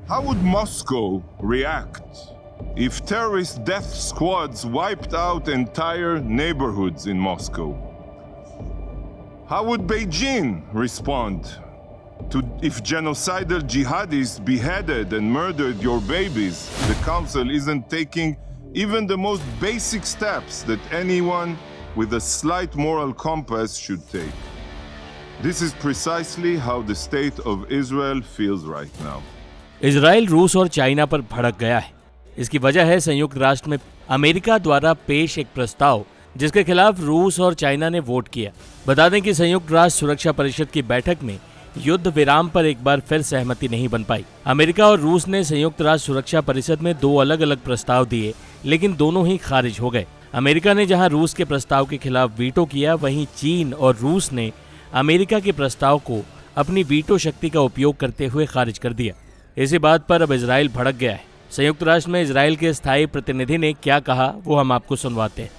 How would Moscow react if terrorist death squads wiped out entire neighborhoods in Moscow? How would Beijing respond if genocidal jihadis beheaded and murdered your babies? The Council isn't taking even the most basic steps that anyone with a slight moral compass should take. This is precisely how the state of Israel feels right now. Israel रूस और China पर भड़क गया है। इसकी वजह है संयुक्त राष्ट्र में अमेरिका द्वारा पेश एक प्रस्ताव जिसके खिलाफ रूस और चाइना ने वोट किया। बता दें कि संयुक्त राष्ट्र सुरक्षा परिषद की बैठक में युद्ध विराम पर एक बार फिर सहमति नहीं बन पाई। अमेरिका और रूस ने संयुक्त राष्ट्र सुरक्षा परिषद में दो अलग अलग प्रस्ताव दिए, लेकिन दोनों ही खारिज हो गए। अमेरिका ने जहां रूस के प्रस्ताव के खिलाफ वीटो किया, वहीं चीन और रूस ने अमेरिका के प्रस्ताव को अपनी वीटो शक्ति का उपयोग करते हुए खारिज कर दिया। इसी बात पर अब इजराइल भड़क गया है। संयुक्त राष्ट्र में इजराइल के स्थायी प्रतिनिधि ने क्या कहा वो हम आपको सुनवाते हैं।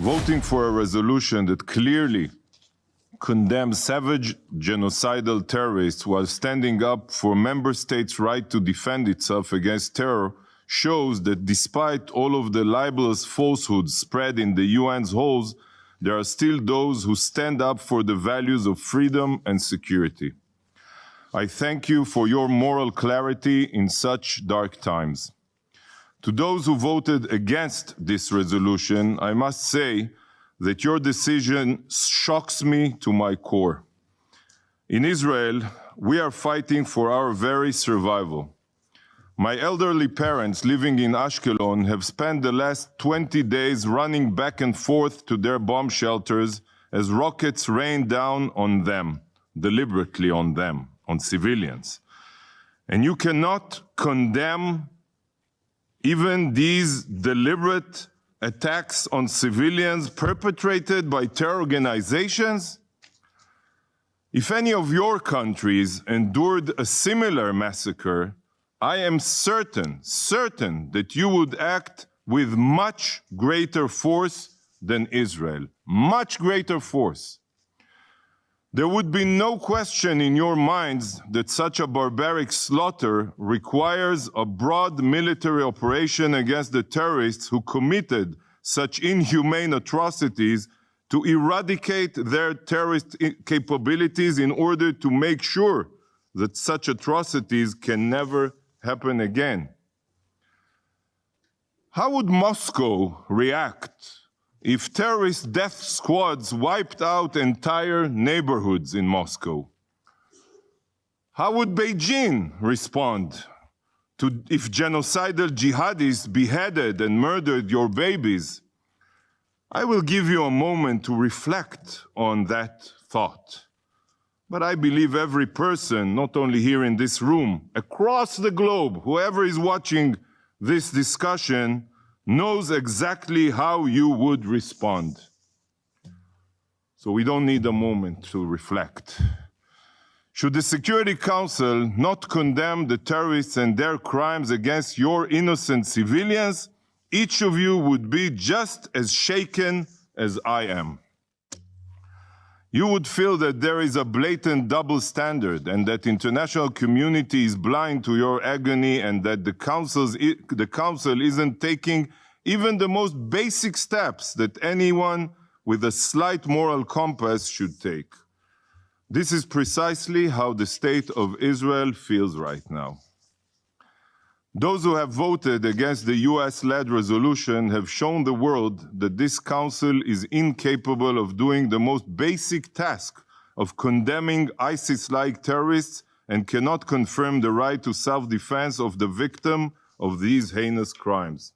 Voting for a resolution that clearly condemns savage genocidal terrorists while standing up for member states' right to defend itself against terror shows that despite all of the libelous falsehoods spread in the UN's halls, there are still those who stand up for the values of freedom and security. I thank you for your moral clarity in such dark times. To those who voted against this resolution, I must say that your decision shocks me to my core. In Israel, we are fighting for our very survival. My elderly parents living in Ashkelon have spent the last 20 days running back and forth to their bomb shelters as rockets rain down on them, deliberately on them, on civilians. And you cannot condemn even these deliberate attacks on civilians perpetrated by terror organizations? If any of your countries endured a similar massacre, I am certain that you would act with much greater force than Israel. Much greater force. There would be no question in your minds that such a barbaric slaughter requires a broad military operation against the terrorists who committed such inhumane atrocities to eradicate their terrorist capabilities in order to make sure that such atrocities can never happen again. How would Moscow react if terrorist death squads wiped out entire neighborhoods in Moscow? How would Beijing respond if genocidal jihadis beheaded and murdered your babies? I will give you a moment to reflect on that thought. But I believe every person, not only here in this room, across the globe, whoever is watching this discussion, knows exactly how you would respond. So we don't need a moment to reflect. Should the Security Council not condemn the terrorists and their crimes against your innocent civilians, each of you would be just as shaken as I am. You would feel that there is a blatant double standard and that the international community is blind to your agony and that the Council isn't taking even the most basic steps that anyone with a slight moral compass should take. This is precisely how the state of Israel feels right now. Those who have voted against the US-led resolution have shown the world that this Council is incapable of doing the most basic task of condemning ISIS-like terrorists and cannot confirm the right to self-defense of the victim of these heinous crimes.